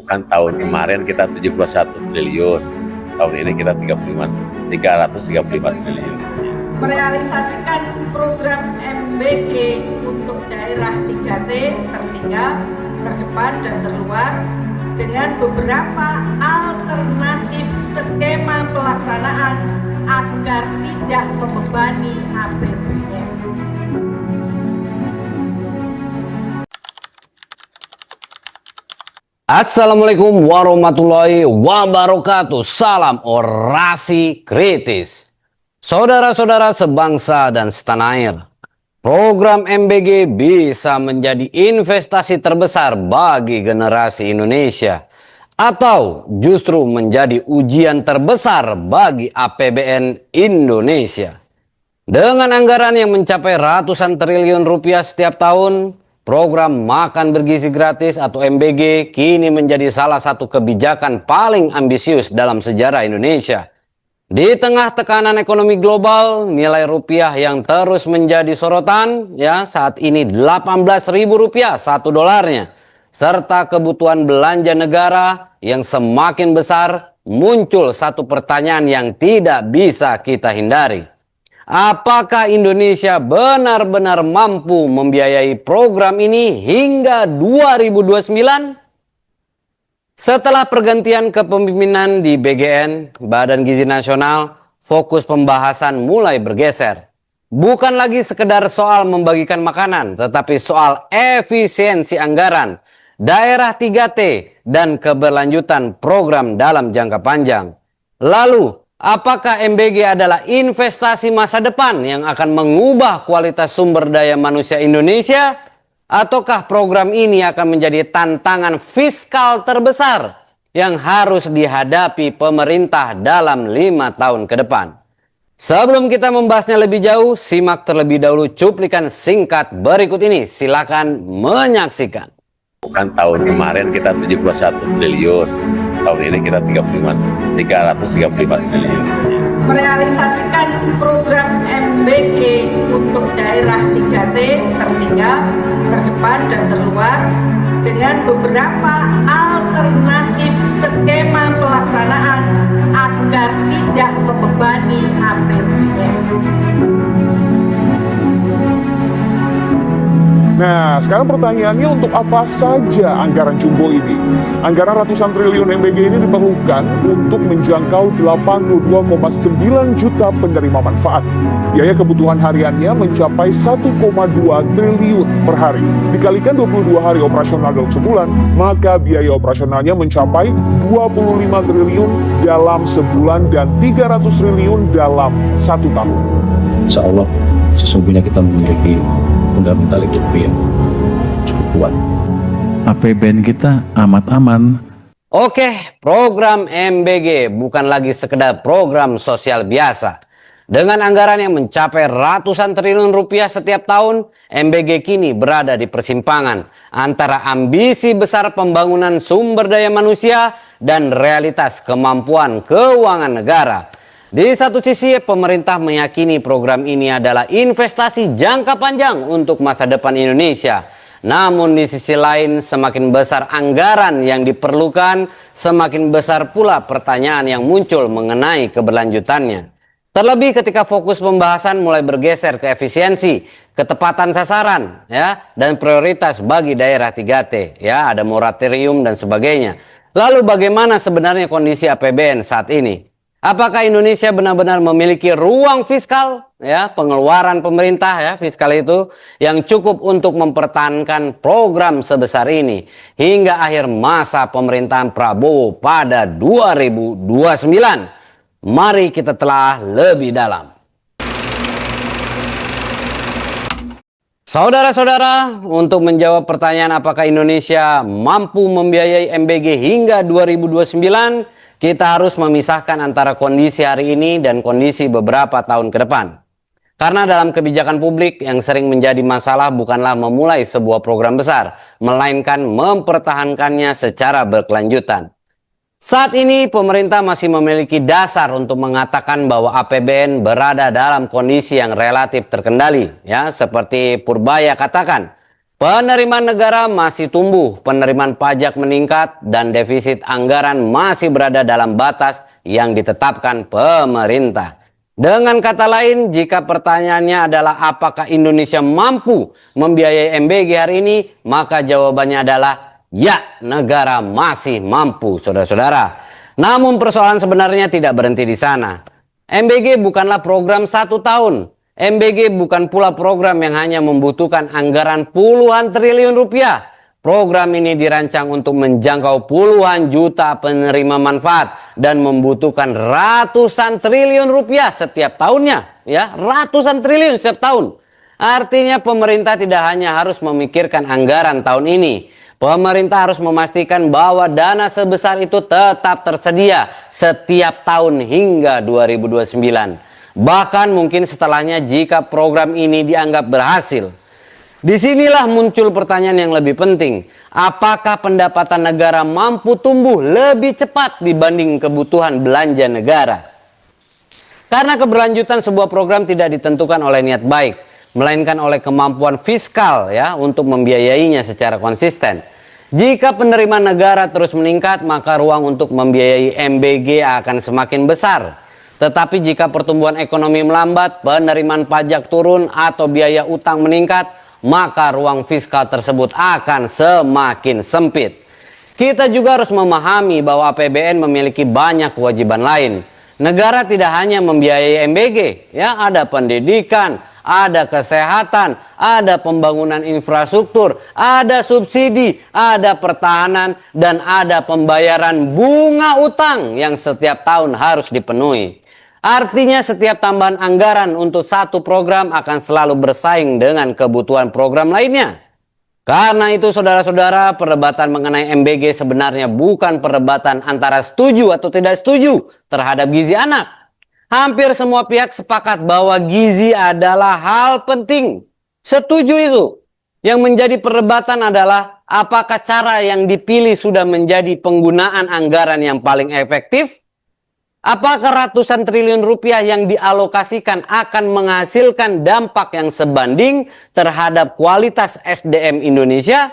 Kan tahun kemarin kita 71 triliun, tahun ini kita 335 triliun. Merealisasikan program MBG untuk daerah 3T tertinggal, terdepan dan terluar dengan beberapa alternatif skema pelaksanaan agar tidak membebani APBN. Assalamualaikum warahmatullahi wabarakatuh. Salam orasi kritis. Saudara-saudara sebangsa dan setanah air, program MBG bisa menjadi investasi terbesar bagi generasi Indonesia, atau justru menjadi ujian terbesar bagi APBN Indonesia. Dengan anggaran yang mencapai ratusan triliun rupiah setiap tahun, program makan bergizi gratis atau MBG kini menjadi salah satu kebijakan paling ambisius dalam sejarah Indonesia. Di tengah tekanan ekonomi global, nilai rupiah yang terus menjadi sorotan, saat ini Rp18.000 satu dolarnya, serta kebutuhan belanja negara yang semakin besar, muncul satu pertanyaan yang tidak bisa kita hindari. Apakah Indonesia benar-benar mampu membiayai program ini hingga 2029? Setelah pergantian kepemimpinan di BGN, Badan Gizi Nasional, fokus pembahasan mulai bergeser. Bukan lagi sekedar soal membagikan makanan, tetapi soal efisiensi anggaran, daerah 3T, dan keberlanjutan program dalam jangka panjang. Lalu, apakah MBG adalah investasi masa depan yang akan mengubah kualitas sumber daya manusia Indonesia? Ataukah program ini akan menjadi tantangan fiskal terbesar yang harus dihadapi pemerintah dalam 5 tahun ke depan? Sebelum kita membahasnya lebih jauh, simak terlebih dahulu cuplikan singkat berikut ini. Silakan menyaksikan. Kan tahun kemarin kita 71 triliun, tahun ini kita 335 triliun. Merealisasikan program MBG untuk daerah 3T tertinggal, terdepan dan terluar dengan beberapa alternatif skema pelaksanaan agar tidak membebani APBN. Nah, sekarang pertanyaannya untuk apa saja anggaran jumbo ini? Anggaran ratusan triliun MBG ini diperlukan untuk menjangkau 82,9 juta penerima manfaat. Biaya kebutuhan hariannya mencapai 1,2 triliun per hari. Dikalikan 22 hari operasional dalam sebulan, maka biaya operasionalnya mencapai 25 triliun dalam sebulan dan 300 triliun dalam 1 tahun. Insya Allah, sesungguhnya kita memiliki fundamental ekonomi yang cukup kuat. APBN kita amat aman. Oke, program MBG bukan lagi sekedar program sosial biasa. Dengan anggaran yang mencapai ratusan triliun rupiah setiap tahun, MBG kini berada di persimpangan antara ambisi besar pembangunan sumber daya manusia dan realitas kemampuan keuangan negara. Di satu sisi, pemerintah meyakini program ini adalah investasi jangka panjang untuk masa depan Indonesia. Namun di sisi lain, semakin besar anggaran yang diperlukan, semakin besar pula pertanyaan yang muncul mengenai keberlanjutannya. Terlebih ketika fokus pembahasan mulai bergeser ke efisiensi, ketepatan sasaran, dan prioritas bagi daerah 3T, ada moratorium dan sebagainya. Lalu bagaimana sebenarnya kondisi APBN saat ini? Apakah Indonesia benar-benar memiliki ruang fiskal, pengeluaran pemerintah fiskal itu yang cukup untuk mempertahankan program sebesar ini hingga akhir masa pemerintahan Prabowo pada 2029? Mari kita telah lebih dalam. Saudara-saudara, untuk menjawab pertanyaan apakah Indonesia mampu membiayai MBG hingga 2029, kita harus memisahkan antara kondisi hari ini dan kondisi beberapa tahun ke depan. Karena dalam kebijakan publik yang sering menjadi masalah bukanlah memulai sebuah program besar, melainkan mempertahankannya secara berkelanjutan. Saat ini pemerintah masih memiliki dasar untuk mengatakan bahwa APBN berada dalam kondisi yang relatif terkendali, seperti Purbaya katakan. Penerimaan negara masih tumbuh, penerimaan pajak meningkat, dan defisit anggaran masih berada dalam batas yang ditetapkan pemerintah. Dengan kata lain, jika pertanyaannya adalah apakah Indonesia mampu membiayai MBG hari ini, maka jawabannya adalah ya, negara masih mampu, saudara-saudara. Namun persoalan sebenarnya tidak berhenti di sana. MBG bukanlah program 1 tahun. MBG bukan pula program yang hanya membutuhkan anggaran puluhan triliun rupiah. Program ini dirancang untuk menjangkau puluhan juta penerima manfaat dan membutuhkan ratusan triliun rupiah setiap tahunnya. Ya, ratusan triliun setiap tahun. Artinya pemerintah tidak hanya harus memikirkan anggaran tahun ini. Pemerintah harus memastikan bahwa dana sebesar itu tetap tersedia setiap tahun hingga 2029. Bahkan mungkin setelahnya jika program ini dianggap berhasil. Disinilah muncul pertanyaan yang lebih penting. Apakah pendapatan negara mampu tumbuh lebih cepat dibanding kebutuhan belanja negara? Karena keberlanjutan sebuah program tidak ditentukan oleh niat baik, melainkan oleh kemampuan fiskal ya untuk membiayainya secara konsisten. Jika penerimaan negara terus meningkat, maka ruang untuk membiayai MBG akan semakin besar. Tetapi jika pertumbuhan ekonomi melambat, penerimaan pajak turun atau biaya utang meningkat, maka ruang fiskal tersebut akan semakin sempit. Kita juga harus memahami bahwa APBN memiliki banyak kewajiban lain. Negara tidak hanya membiayai MBG, ya, ada pendidikan, ada kesehatan, ada pembangunan infrastruktur, ada subsidi, ada pertahanan, dan ada pembayaran bunga utang yang setiap tahun harus dipenuhi. Artinya setiap tambahan anggaran untuk satu program akan selalu bersaing dengan kebutuhan program lainnya. Karena itu saudara-saudara, perdebatan mengenai MBG sebenarnya bukan perdebatan antara setuju atau tidak setuju terhadap gizi anak. Hampir semua pihak sepakat bahwa gizi adalah hal penting. Setuju itu. Yang menjadi perdebatan adalah apakah cara yang dipilih sudah menjadi penggunaan anggaran yang paling efektif? Apakah ratusan triliun rupiah yang dialokasikan akan menghasilkan dampak yang sebanding terhadap kualitas SDM Indonesia?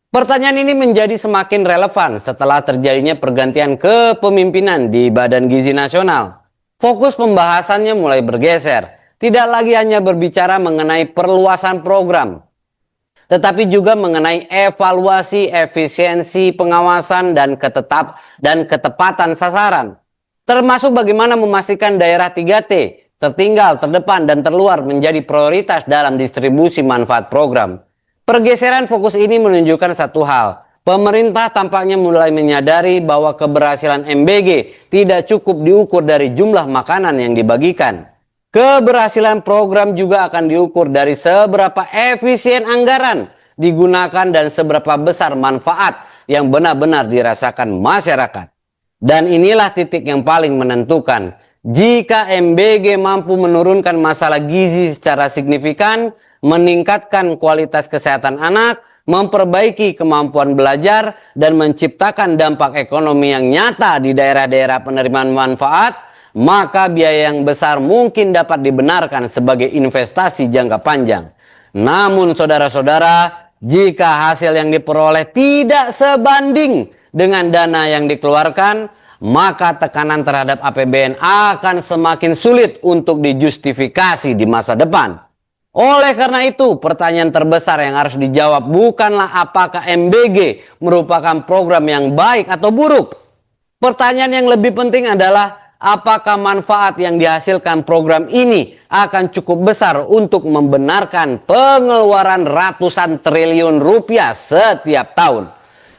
Pertanyaan ini menjadi semakin relevan setelah terjadinya pergantian kepemimpinan di Badan Gizi Nasional. Fokus pembahasannya mulai bergeser, tidak lagi hanya berbicara mengenai perluasan program, tetapi juga mengenai evaluasi, efisiensi, pengawasan, dan ketepatan sasaran. Termasuk bagaimana memastikan daerah 3T, tertinggal, terdepan, dan terluar menjadi prioritas dalam distribusi manfaat program. Pergeseran fokus ini menunjukkan satu hal. Pemerintah tampaknya mulai menyadari bahwa keberhasilan MBG tidak cukup diukur dari jumlah makanan yang dibagikan. Keberhasilan program juga akan diukur dari seberapa efisien anggaran digunakan dan seberapa besar manfaat yang benar-benar dirasakan masyarakat. Dan inilah titik yang paling menentukan. Jika MBG mampu menurunkan masalah gizi secara signifikan, meningkatkan kualitas kesehatan anak, memperbaiki kemampuan belajar, dan menciptakan dampak ekonomi yang nyata di daerah-daerah penerimaan manfaat, maka biaya yang besar mungkin dapat dibenarkan sebagai investasi jangka panjang. Namun saudara-saudara, jika hasil yang diperoleh tidak sebanding dengan dana yang dikeluarkan, maka tekanan terhadap APBN akan semakin sulit untuk dijustifikasi di masa depan. Oleh karena itu, pertanyaan terbesar yang harus dijawab bukanlah apakah MBG merupakan program yang baik atau buruk. Pertanyaan yang lebih penting adalah apakah manfaat yang dihasilkan program ini akan cukup besar untuk membenarkan pengeluaran ratusan triliun rupiah setiap tahun.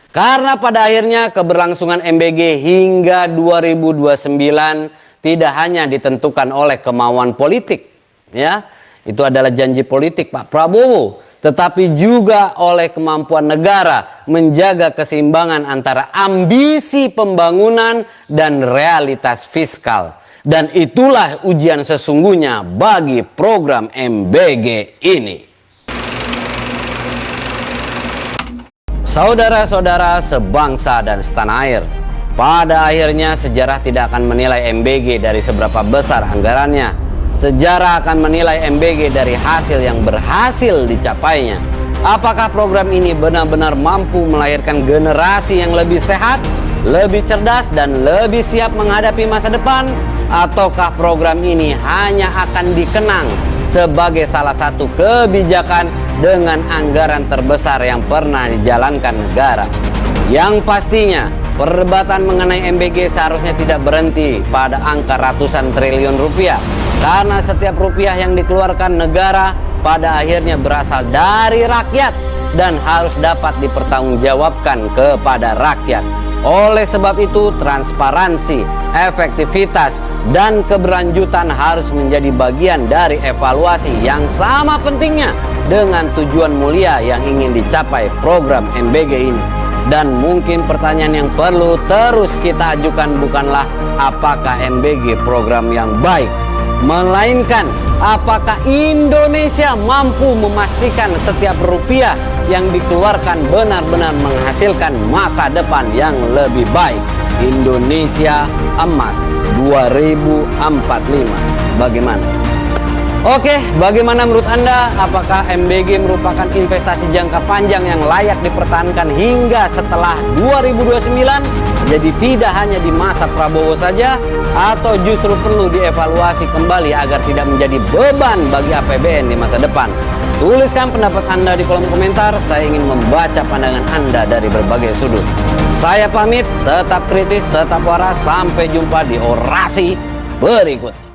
Karena pada akhirnya keberlangsungan MBG hingga 2029 tidak hanya ditentukan oleh kemauan politik, ya, itu adalah janji politik Pak Prabowo, tetapi juga oleh kemampuan negara menjaga keseimbangan antara ambisi pembangunan dan realitas fiskal. Dan itulah ujian sesungguhnya bagi program MBG ini. Saudara-saudara sebangsa dan setanah air, pada akhirnya sejarah tidak akan menilai MBG dari seberapa besar anggarannya. Sejarah akan menilai MBG dari hasil yang berhasil dicapainya. Apakah program ini benar-benar mampu melahirkan generasi yang lebih sehat, lebih cerdas, dan lebih siap menghadapi masa depan? Ataukah program ini hanya akan dikenang sebagai salah satu kebijakan dengan anggaran terbesar yang pernah dijalankan negara? Yang pastinya, perdebatan mengenai MBG seharusnya tidak berhenti pada angka ratusan triliun rupiah, karena setiap rupiah yang dikeluarkan negara pada akhirnya berasal dari rakyat dan harus dapat dipertanggungjawabkan kepada rakyat. Oleh sebab itu, transparansi, efektivitas, dan keberlanjutan harus menjadi bagian dari evaluasi yang sama pentingnya dengan tujuan mulia yang ingin dicapai program MBG ini. Dan mungkin pertanyaan yang perlu terus kita ajukan bukanlah apakah MBG program yang baik, melainkan apakah Indonesia mampu memastikan setiap rupiah yang dikeluarkan benar-benar menghasilkan masa depan yang lebih baik. Indonesia Emas 2045. Bagaimana? Oke, bagaimana menurut Anda? Apakah MBG merupakan investasi jangka panjang yang layak dipertahankan hingga setelah 2029? Jadi tidak hanya di masa Prabowo saja, atau justru perlu dievaluasi kembali agar tidak menjadi beban bagi APBN di masa depan? Tuliskan pendapat Anda di kolom komentar. Saya ingin membaca pandangan Anda dari berbagai sudut. Saya pamit, tetap kritis, tetap waras. Sampai jumpa di orasi berikut.